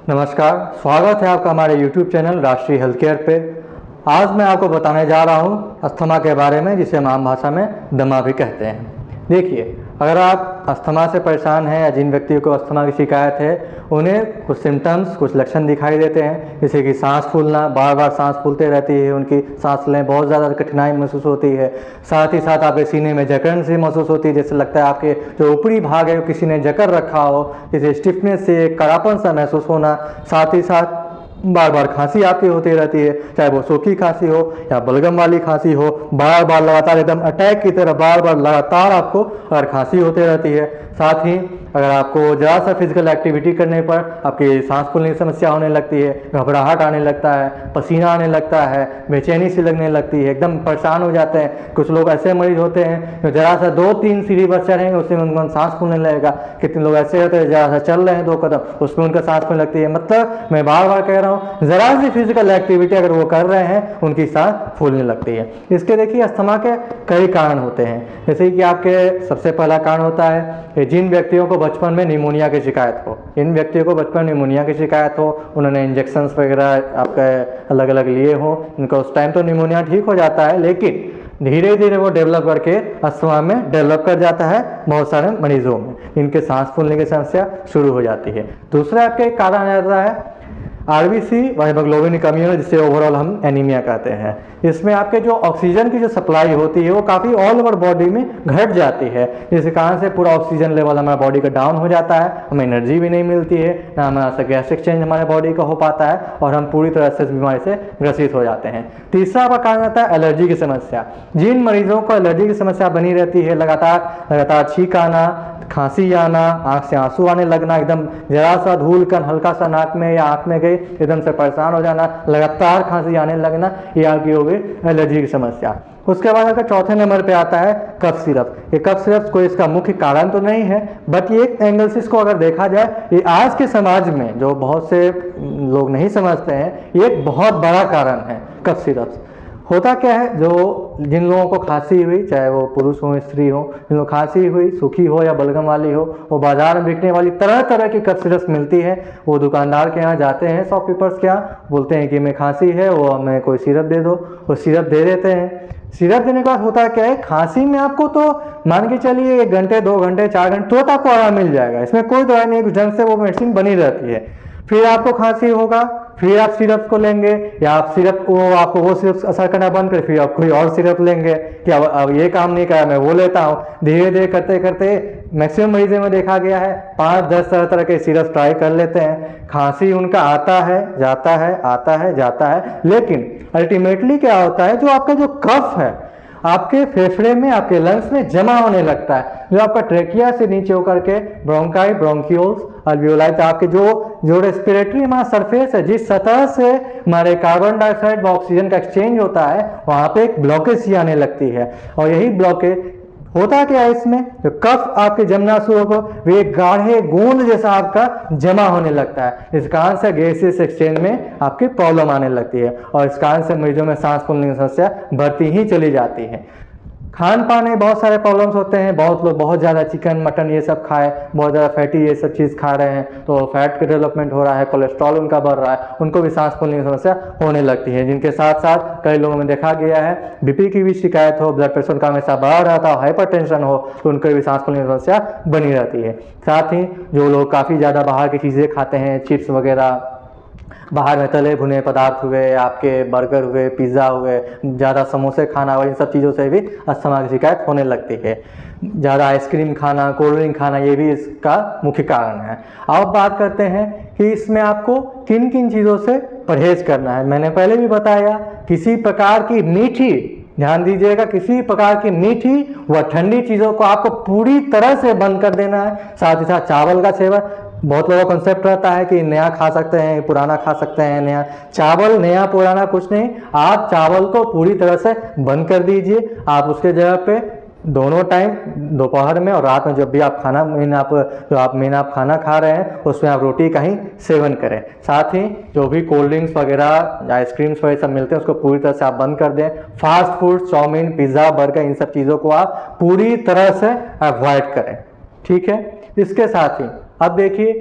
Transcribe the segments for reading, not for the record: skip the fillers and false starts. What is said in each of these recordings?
नमस्कार, स्वागत है आपका हमारे YouTube चैनल राष्ट्रीय हेल्थ केयर पे। आज मैं आपको बताने जा रहा हूँ अस्थमा के बारे में, जिसे हम आम भाषा में दमा भी कहते हैं। देखिए, अगर आप अस्थमा से परेशान हैं या जिन व्यक्तियों को अस्थमा की शिकायत है, उन्हें कुछ सिम्टम्स, कुछ लक्षण दिखाई देते हैं, जैसे कि सांस फूलना, बार बार सांस फूलते रहती है, उनकी सांस लेने बहुत ज़्यादा कठिनाई महसूस होती है। साथ ही साथ आपके सीने में जकड़न सी महसूस होती है, जैसे लगता है आपके जो ऊपरी भाग है किसी ने जकड़ रखा हो, जैसे स्टिफनेस से कड़ापन सा महसूस होना। साथ ही साथ बार बार खांसी आपकी होती रहती है, चाहे वो सूखी खांसी हो या बलगम वाली खांसी हो। बार बार लगातार एकदम अटैक की तरह बार बार लगातार आपको अगर खांसी होती रहती है। साथ ही अगर आपको ज़रा सा फिजिकल एक्टिविटी करने पर आपकी सांस फूलने की समस्या होने लगती है, घबराहट आने लगता है, पसीना आने लगता है, बेचैनी सी लगने लगती है, एकदम परेशान हो जाते हैं। कुछ लोग ऐसे मरीज होते हैं जो ज़रा सा 2-3 सीढ़ी पर चढ़ेंगे उसमें उनको सांस फूलने लगेगा। कितने लोग ऐसे होते हैं ज़रा सा चल रहे हैं 2 कदम उसमें उनका सांस फूलने लगती है। मतलब मैं बार बार कह रहा हूँ, ज़रा सी फिजिकल एक्टिविटी अगर वो कर रहे हैं उनकी सांस फूलने लगती है। इसके देखिए अस्थमा के कई कारण होते हैं, जैसे कि आपके सबसे पहला कारण होता है जिन व्यक्तियों को बचपन में निमोनिया की शिकायत हो। इन व्यक्तियों को बचपन में निमोनिया की शिकायत हो, उन्होंने इंजेक्शंस वगैरह आपके अलग अलग लिए हो, उनका उस टाइम तो निमोनिया ठीक हो जाता है, लेकिन धीरे धीरे वो डेवलप करके अस्थमा में डेवलप कर जाता है बहुत सारे मरीजों में। इनके सांस फूलने की समस्या शुरू हो जाती है। दूसरा आपके कारण आ जाता है आरबीसी व हीमोग्लोबिन की कमी है, जिसे ओवरऑल हम एनीमिया कहते हैं। इसमें आपके जो ऑक्सीजन की जो सप्लाई होती है वो काफ़ी ऑल ओवर बॉडी में घट जाती है, जिसके कारण से पूरा ऑक्सीजन लेवल हमारे बॉडी का डाउन हो जाता है, हमें एनर्जी भी नहीं मिलती है, ना हमारा से गैस एक्सचेंज हमारे बॉडी का हो पाता है और हम पूरी तरह से इस बीमारी से ग्रसित हो जाते हैं। तीसरा का कारण आता है एलर्जी की समस्या। जिन मरीजों को एलर्जी की समस्या बनी रहती है, लगातार छींक आना, खांसी आना, आंख से आंसू आने लगना, एकदम जरा सा धूल कण हल्का सा नाक में या आंख में गई एकदम से परेशान हो जाना, लगातार खांसी आने लगना, ये आपकी हो गई एलर्जी की समस्या। उसके बाद अगर चौथे नंबर पे आता है कफ सिरप। ये कफ सिरप कोई इसका मुख्य कारण तो नहीं है, बट ये एक एंगल से इसको अगर देखा जाए, ये आज के समाज में जो बहुत से लोग नहीं समझते हैं, ये एक बहुत बड़ा कारण है कफ सिरप। होता क्या है, जो जिन लोगों को खांसी हुई, चाहे वो पुरुष हो स्त्री हो, जिन लोगों को खांसी हुई, सूखी हो या बलगम वाली हो, वो बाजार में बिकने वाली तरह तरह की कफ सिरप मिलती है। वो दुकानदार के यहाँ जाते हैं, शॉपकीपर्स के यहाँ, बोलते हैं कि मैं खांसी है, वो हमें कोई सिरप दे दो, वो सिरप दे देते हैं। सिरप देने के बाद होता क्या है, खांसी में आपको तो मान के चलिए 1 घंटे 2 घंटे 4 घंटे तुरंत आपको आराम मिल जाएगा, इसमें कोई दवाई नहीं, ढंग से वो मेडिसिन बनी रहती है। फिर आपको खांसी होगा, फिर आप सिरप को लेंगे, या आप सिरप को आपको वो सिरप असर करना बंद कर फिर आप कोई और सिरप लेंगे कि अब ये काम नहीं करा, मैं वो लेता हूँ। धीरे धीरे करते करते मैक्सिमम मरीजों में देखा गया है 5-10 तरह के सिरप ट्राई कर लेते हैं। खांसी उनका आता है जाता है, आता है जाता है, लेकिन अल्टीमेटली क्या होता है, जो आपका जो कफ है आपके फेफड़े में, आपके लंग्स में जमा होने लगता है, जो आपका ट्रेकिया से नीचे होकर के ब्रोंकाई, ब्रोंकियोल्स, अल्वियोलाई, आपके जो रेस्पिरेटरी हमारा सरफेस है, जिस सतह से हमारे कार्बन डाइऑक्साइड व ऑक्सीजन का एक्सचेंज होता है, वहां पे एक ब्लॉकेज सी आने लगती है। और यही ब्लॉकेज होता क्या है, इसमें जो कफ आपके जमना शुरू हो, वे गाढ़े गोंद जैसा आपका जमा होने लगता है। इस कारण से गैसेस एक्सचेंज में आपकी प्रॉब्लम आने लगती है और इस कारण से मरीजों में सांस फूलने की समस्या बढ़ती ही चली जाती है। खान पान में बहुत सारे प्रॉब्लम्स होते हैं। बहुत लोग बहुत ज़्यादा चिकन मटन ये सब खाए, बहुत ज़्यादा फैटी ये सब चीज़ खा रहे हैं, तो फैट का डेवलपमेंट हो रहा है, कोलेस्ट्रॉल उनका बढ़ रहा है, उनको भी सांस फूलने की समस्या होने लगती है। जिनके साथ साथ कई लोगों में देखा गया है बीपी की भी शिकायत हो, ब्लड प्रेशर का हमेशा बढ़ा रहता हो, हाइपरटेंशन हो, तो उनको भी सांस फूलने की समस्या बनी रहती है। साथ ही जो लोग काफ़ी ज़्यादा बाहर की चीज़ें खाते हैं, चिप्स वगैरह, बाहर में तले भुने पदार्थ हुए, आपके बर्गर हुए, पिज़्ज़ा हुए, ज़्यादा समोसे खाना हुआ, इन सब चीज़ों से भी अस्थमा की शिकायत होने लगती है। ज़्यादा आइसक्रीम खाना, कोल्ड ड्रिंक खाना, ये भी इसका मुख्य कारण है। अब बात करते हैं कि इसमें आपको किन किन चीज़ों से परहेज करना है। मैंने पहले भी बताया, किसी प्रकार की मीठी, ध्यान दीजिएगा, किसी प्रकार की मीठी व ठंडी चीज़ों को आपको पूरी तरह से बंद कर देना है। साथ ही साथ चावल का सेवन, बहुत लोगों का कंसेप्ट रहता है कि नया खा सकते हैं, पुराना खा सकते हैं। नया चावल, नया पुराना कुछ नहीं, आप चावल को पूरी तरह से बंद कर दीजिए। आप उसके जगह पे दोनों टाइम, दोपहर में और रात में, जब भी आप खाना आप खाना खा रहे हैं उसमें आप रोटी का ही सेवन करें। साथ ही जो भी कोल्ड ड्रिंक्स वगैरह, आइसक्रीम्स वगैरह सब मिलते हैं उसको पूरी तरह से आप बंद कर दें। Fast food, chowmein, pizza, burger, इन सब चीज़ों को आप पूरी तरह से अवॉइड करें, ठीक है। इसके साथ ही अब देखिए,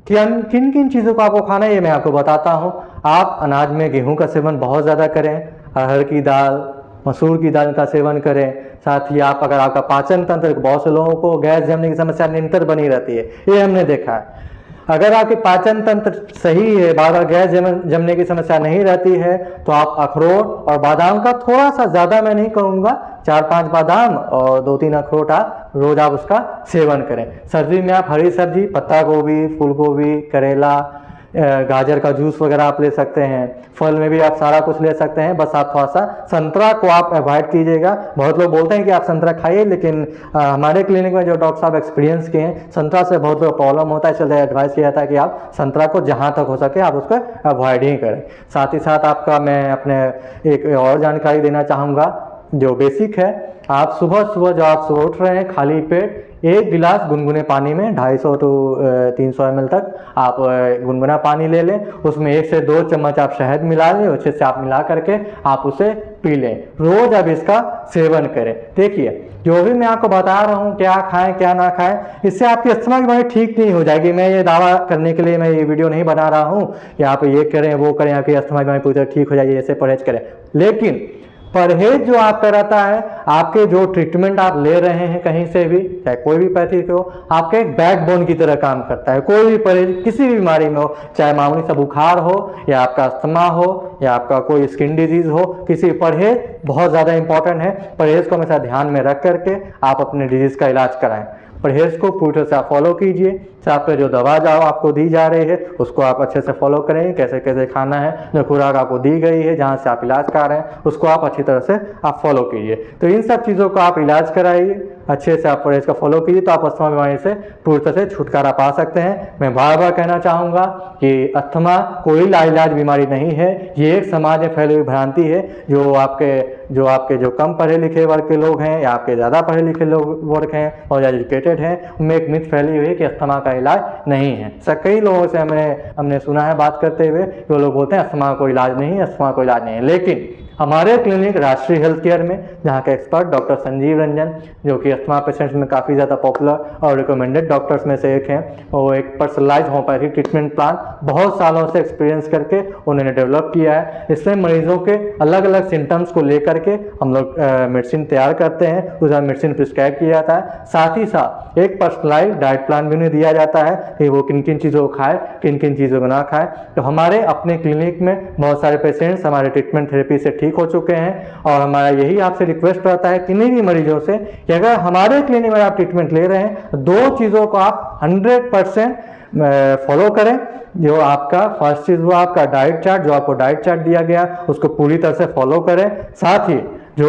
किन किन चीज़ों को आपको खाना है ये मैं आपको बताता हूँ। आप अनाज में गेहूं का सेवन बहुत ज़्यादा करें, अरहर की दाल, मसूर की दाल का सेवन करें। साथ ही आप अगर आपका पाचन तंत्र, बहुत से लोगों को गैस जमने की समस्या निरंतर बनी रहती है, ये हमने देखा है। अगर आपके पाचन तंत्र सही है, बार बार गैस जमने की समस्या नहीं रहती है, तो आप अखरोट और बादाम का थोड़ा सा, ज़्यादा मैं नहीं कहूँगा, 4-5 बादाम और 2-3 अखरोट आप रोज आप उसका सेवन करें। सब्जी में आप हरी सब्जी, पत्ता गोभी, फूल गोभी, करेला, गाजर का जूस वगैरह आप ले सकते हैं। फल में भी आप सारा कुछ ले सकते हैं, बस आप थोड़ा सा संतरा को आप अवॉइड कीजिएगा। बहुत लोग बोलते हैं कि आप संतरा खाइए, लेकिन हमारे क्लिनिक में जो डॉक्टर साहब एक्सपीरियंस किए हैं, संतरा से बहुत लोग प्रॉब्लम होता है, इसलिए एडवाइस किया जाता है कि आप संतरा को जहाँ तक हो सके आप उसको अवॉइड ही करें। साथ ही साथ आपका मैं अपने एक और जानकारी देना चाहूँगा जो बेसिक है। आप सुबह सुबह जब आप सुबह उठ रहे हैं, खाली पेट 1 गिलास गुनगुने पानी में 250 to 300 ml तक आप गुनगुना पानी ले लें। उसमें 1 से 2 चम्मच आप शहद मिला लें, अच्छे से आप मिला करके आप उसे पी लें। रोज आप इसका सेवन करें। देखिए, जो भी मैं आपको बता रहा हूँ, क्या खाएं क्या ना खाएं, इससे आपकी अस्थमा की बीमारी ठीक नहीं हो जाएगी। मैं ये दावा करने के लिए मैं ये वीडियो नहीं बना रहा हूँ कि आप ये करें वो करें, आपकी अस्थमा की बीमारी पूरी तरह ठीक हो जाएगी, ऐसे परहेज करें। लेकिन परहेज जो आपका रहता है, आपके जो ट्रीटमेंट आप ले रहे हैं कहीं से भी, चाहे कोई भी पैथिक हो, आपके एक बैकबोन की तरह काम करता है। कोई भी परहेज किसी भी बीमारी में हो, चाहे मामूली सा बुखार हो या आपका अस्थमा हो या आपका कोई स्किन डिजीज हो, किसी परहेज बहुत ज़्यादा इंपॉर्टेंट है। परहेज को हमेशा ध्यान में रख करके आप अपने डिजीज का इलाज कराएं। परहेज को पूरी तरह से आप फॉलो कीजिए। साथ में जो दवा जो आपको दी जा रही है उसको आप अच्छे से फॉलो करें, कैसे कैसे खाना है, जो खुराक आपको दी गई है, जहाँ से आप इलाज करा रहे हैं उसको आप अच्छी तरह से आप फॉलो कीजिए। तो इन सब चीज़ों को आप इलाज कराइए, अच्छे से आप परहेज का फॉलो कीजिए, तो आप अस्थमा बीमारी से पूरी तरह से छुटकारा पा सकते हैं। मैं बार बार कहना चाहूँगा कि अस्थमा कोई लाइलाज बीमारी नहीं है, ये एक समाज में फैली हुई भ्रांति है। जो कम पढ़े लिखे वर्ग के लोग हैं या आपके ज़्यादा पढ़े लिखे लोग वर्ग हैं और एजुकेटेड हैं, उनमें एक मिथ फैली हुई है कि अस्थमा का इलाज नहीं है। कई लोगों से हमने सुना है बात करते हुए, वो लोग बोलते हैं अस्थमा कोई इलाज नहीं है, अस्थमा कोई इलाज नहीं है। लेकिन हमारे क्लिनिक राष्ट्रीय हेल्थ केयर में, जहाँ के एक्सपर्ट डॉक्टर संजीव रंजन, जो कि अस्थमा पेशेंट्स में काफ़ी ज़्यादा पॉपुलर और रिकमेंडेड डॉक्टर्स में से एक हैं, वो एक पर्सनलाइज होम्योपैथिक ट्रीटमेंट प्लान बहुत सालों से एक्सपीरियंस करके उन्होंने डेवलप किया है। इसमें मरीजों के अलग अलग सिम्टम्स को लेकर के हम लोग मेडिसिन तैयार करते हैं, उसका मेडिसिन प्रिस्क्राइब किया जाता है। साथ ही साथ एक पर्सनलाइज डाइट प्लान भी उन्हें दिया जाता है कि वो किन किन चीज़ों को खाए, किन किन चीज़ों को ना खाए। तो हमारे अपने क्लिनिक में बहुत सारे पेशेंट्स हमारे ट्रीटमेंट थेरेपी से ठीक हो चुके हैं और हमारा यही आपसे रिक्वेस्ट रहता है किन्हीं भी मरीजों से कि अगर हमारे क्लिनिक में आप ट्रीटमेंट ले रहे हैं तो 2 चीज़ों को आप 100% फॉलो करें। जो आपका फर्स्ट चीज़ वो आपका डाइट चार्ट, जो आपको डाइट चार्ट दिया गया उसको पूरी तरह से फॉलो करें। साथ ही जो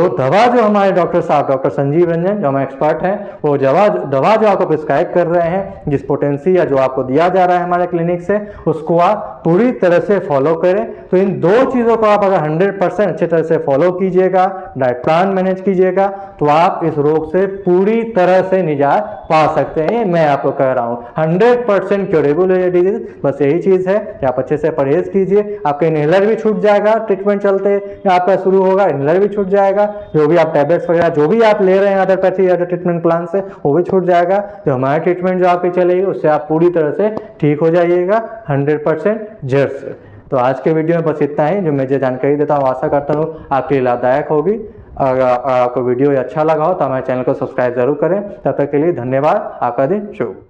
हमारे डॉक्टर साहब, डॉक्टर संजीव रंजन जो हमारे एक्सपर्ट हैं, वो दवा जो आपको प्रिस्क्राइब कर रहे हैं, जिस पोटेंसी या जो आपको दिया जा रहा है हमारे क्लिनिक से, उसको आप पूरी तरह से फॉलो करें। तो इन 2 चीज़ों को आप अगर 100% अच्छी तरह से फॉलो कीजिएगा, डाइट प्लान मैनेज कीजिएगा, तो आप इस रोग से पूरी तरह से निजात पा सकते हैं। मैं आपको कह रहा हूँ 100% क्योरेबल है ये डिजीज। बस यही चीज़ है कि आप अच्छे से परहेज कीजिए, आपका इनहेलर भी छूट जाएगा, ट्रीटमेंट चलते आपका शुरू होगा, इनहेलर भी छूट जाएगा, जो भी आप टैबलेट्स वगैरह जो भी आप ले रहे हैं एलोपैथी अदर ट्रीटमेंट प्लान से, वो भी छूट जाएगा। जो हमारा ट्रीटमेंट जो आपकी चलेगी उससे आप पूरी तरह से ठीक हो जाइएगा 100% जड़ से। तो आज के वीडियो में बस इतना ही, जो मैं जो जानकारी देता हूँ आशा करता हूँ आपके लिए लाभदायक होगी। अगर आपको वीडियो अच्छा लगा हो तो हमारे चैनल को सब्सक्राइब जरूर करें। तब तक के लिए धन्यवाद। आपका दिन शुभ।